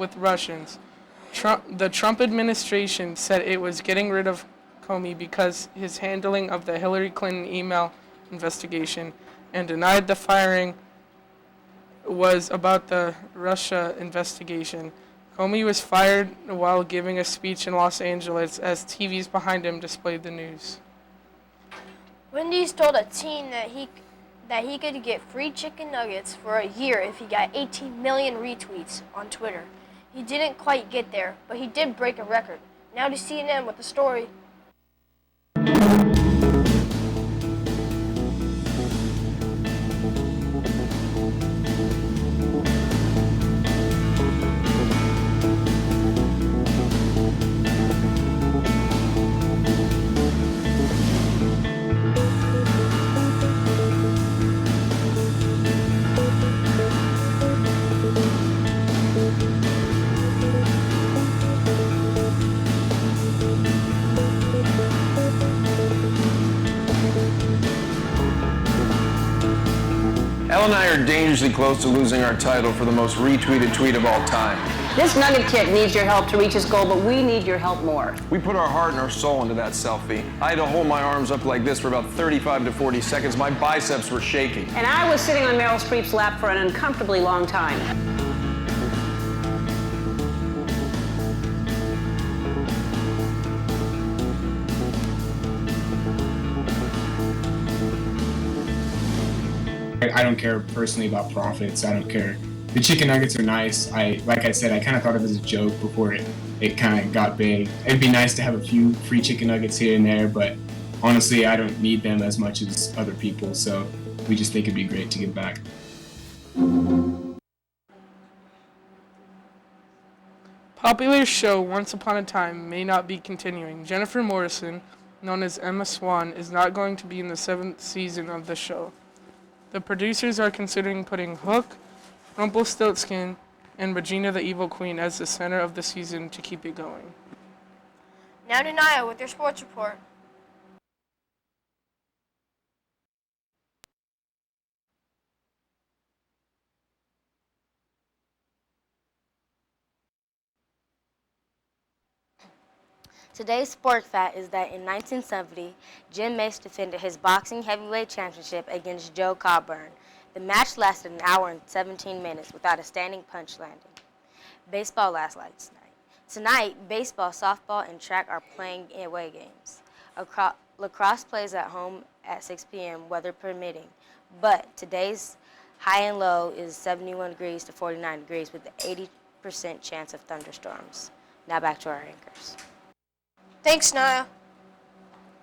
with Russians. The Trump administration said it was getting rid of Comey because his handling of the Hillary Clinton email investigation and denied the firing was about the Russia investigation. Comey was fired while giving a speech in Los Angeles as TVs behind him displayed the news. Wendy's told a teen that he could get free chicken nuggets for a year if he got 18 million retweets on Twitter. He didn't quite get there, but he did break a record. Now to CNN with the story. Elle and I are dangerously close to losing our title for the most retweeted tweet of all time. This Nugget Kit needs your help to reach its goal, but we need your help more. We put our heart and our soul into that selfie. I had to hold my arms up like this for about 35 to 40 seconds. My biceps were shaking. And I was sitting on Meryl Streep's lap for an uncomfortably long time. I don't care personally about profits. I don't care. The chicken nuggets are nice. Like I said, I kind of thought of it as a joke before it kind of got big. It'd be nice to have a few free chicken nuggets here and there, but honestly, I don't need them as much as other people, so we just think it'd be great to give back. Popular show Once Upon a Time may not be continuing. Jennifer Morrison, known as Emma Swan, is not going to be in the 7th season of the show. The producers are considering putting Hook, Rumpelstiltskin, and Regina the Evil Queen as the center of the season to keep it going. Now to Naya with your sports report. Today's sport fact is that in 1970, Jim Mace defended his boxing heavyweight championship against Joe Coburn. The match lasted an hour and 17 minutes without a standing punch landing. Baseball last night. Tonight, baseball, softball, and track are playing away games. Lacrosse plays at home at 6 p.m., weather permitting. But today's high and low is 71 degrees to 49 degrees with an 80% chance of thunderstorms. Now back to our anchors. Thanks, Naya.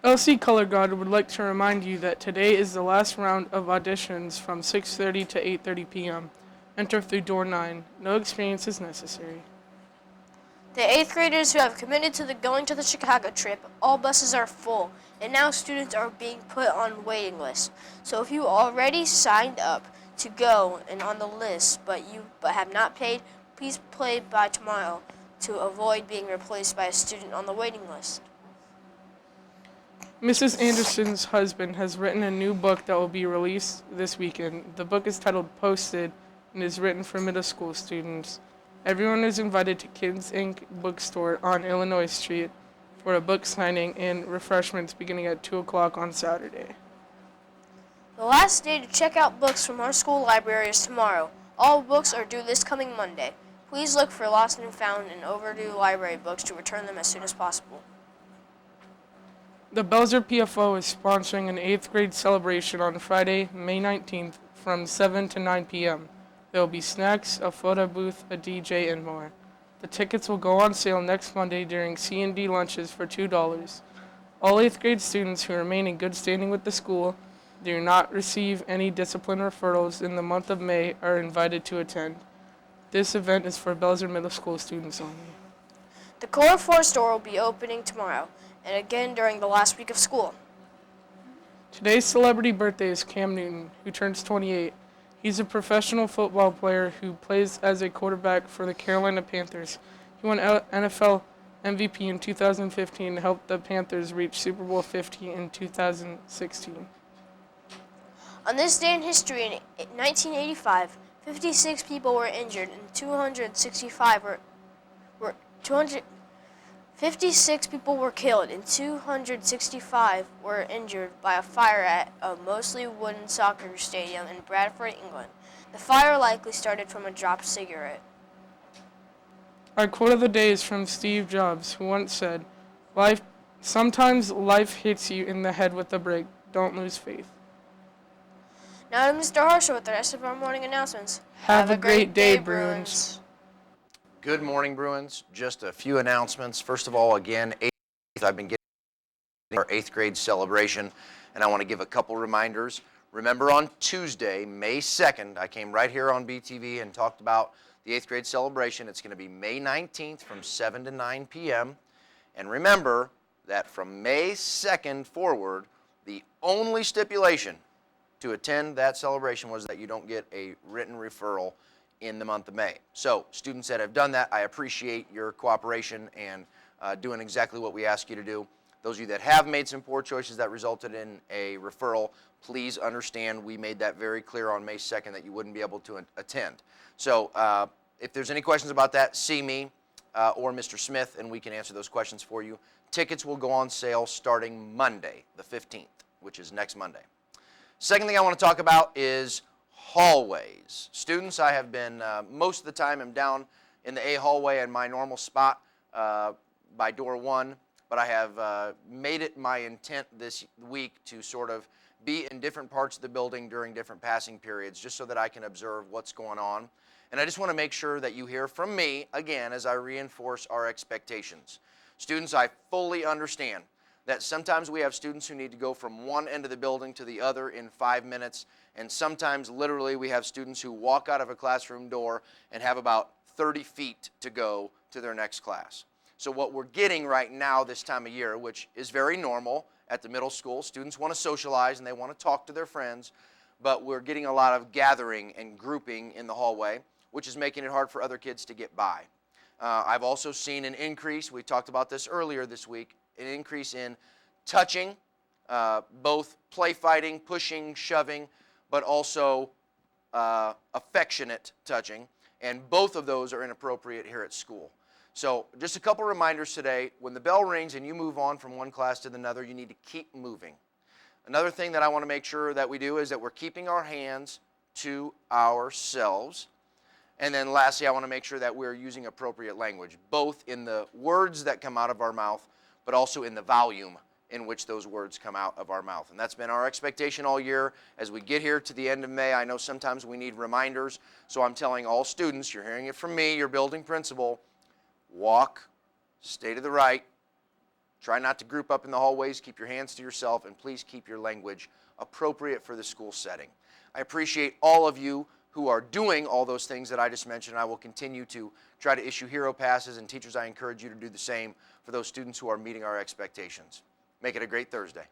LC Color Guard would like to remind you that today is the last round of auditions from 6:30 to 8:30 p.m. Enter through door 9. No experience is necessary. The 8th graders who have committed to the going to the Chicago trip, all buses are full, and now students are being put on waiting lists. So if you already signed up to go and on the list but have not paid, please pay by tomorrow to avoid being replaced by a student on the waiting list. Mrs. Anderson's husband has written a new book that will be released this weekend. The book is titled Posted and is written for middle school students. Everyone is invited to Kids Inc. bookstore on Illinois Street for a book signing and refreshments beginning at 2 o'clock on Saturday. The last day to check out books from our school library is tomorrow. All books are due this coming Monday. Please look for lost and found and overdue library books to return them as soon as possible. The Belzer PFO is sponsoring an 8th grade celebration on Friday, May 19th from 7 to 9 p.m. There will be snacks, a photo booth, a DJ, and more. The tickets will go on sale next Monday during C&D lunches for $2. All 8th grade students who remain in good standing with the school, do not receive any discipline referrals in the month of May, are invited to attend. This event is for Belzer Middle School students only. The Core 4 store will be opening tomorrow, and again during the last week of school. Today's celebrity birthday is Cam Newton, who turns 28. He's a professional football player who plays as a quarterback for the Carolina Panthers. He won NFL MVP in 2015 and helped the Panthers reach Super Bowl 50 in 2016. On this day in history in 1985, 56 people were injured and 265 were 200. 56 people were killed and 265 were injured by a fire at a mostly wooden soccer stadium in Bradford, England. The fire likely started from a dropped cigarette. Our quote of the day is from Steve Jobs, who once said, Sometimes life hits you in the head with a brick. Don't lose faith." Now to Mr. Harshaw with the rest of our morning announcements. Have a great day, Bruins. Good morning, Bruins. Just a few announcements. First of all, again, I've been getting our 8th grade celebration, and I want to give a couple reminders. Remember on Tuesday, May 2nd, I came right here on BTV and talked about the 8th grade celebration. It's going to be May 19th from 7 to 9 p.m. And remember that from May 2nd forward, the only stipulation to attend that celebration was that you don't get a written referral in the month of May. So students that have done that, I appreciate your cooperation and doing exactly what we ask you to do. Those of you that have made some poor choices that resulted in a referral, please understand we made that very clear on May 2nd that you wouldn't be able to attend. So if there's any questions about that, see me or Mr. Smith and we can answer those questions for you. Tickets will go on sale starting Monday, the 15th, which is next Monday. Second thing I want to talk about is hallways. Students, I have been, most of the time, I'm down in the A hallway in my normal spot by door 1, but I have made it my intent this week to sort of be in different parts of the building during different passing periods just so that I can observe what's going on. And I just want to make sure that you hear from me, again, as I reinforce our expectations. Students, I fully understand that sometimes we have students who need to go from one end of the building to the other in 5 minutes, and sometimes literally we have students who walk out of a classroom door and have about 30 feet to go to their next class. So what we're getting right now this time of year, which is very normal at the middle school, students want to socialize and they want to talk to their friends, but we're getting a lot of gathering and grouping in the hallway, which is making it hard for other kids to get by. I've also seen an increase, we talked about this earlier this week, an increase in touching, both play fighting, pushing, shoving, but also affectionate touching, and both of those are inappropriate here at school. So just a couple reminders today, when the bell rings and you move on from one class to another, you need to keep moving. Another thing that I want to make sure that we do is that we're keeping our hands to ourselves. And then lastly, I want to make sure that we're using appropriate language, both in the words that come out of our mouth, but also in the volume in which those words come out of our mouth. And that's been our expectation all year. As we get here to the end of May, I know sometimes we need reminders, so I'm telling all students, you're hearing it from me, your building principal, walk, stay to the right, try not to group up in the hallways, keep your hands to yourself, and please keep your language appropriate for the school setting. I appreciate all of you who are doing all those things that I just mentioned. I will continue to try to issue hero passes, and teachers, I encourage you to do the same for those students who are meeting our expectations. Make it a great Thursday.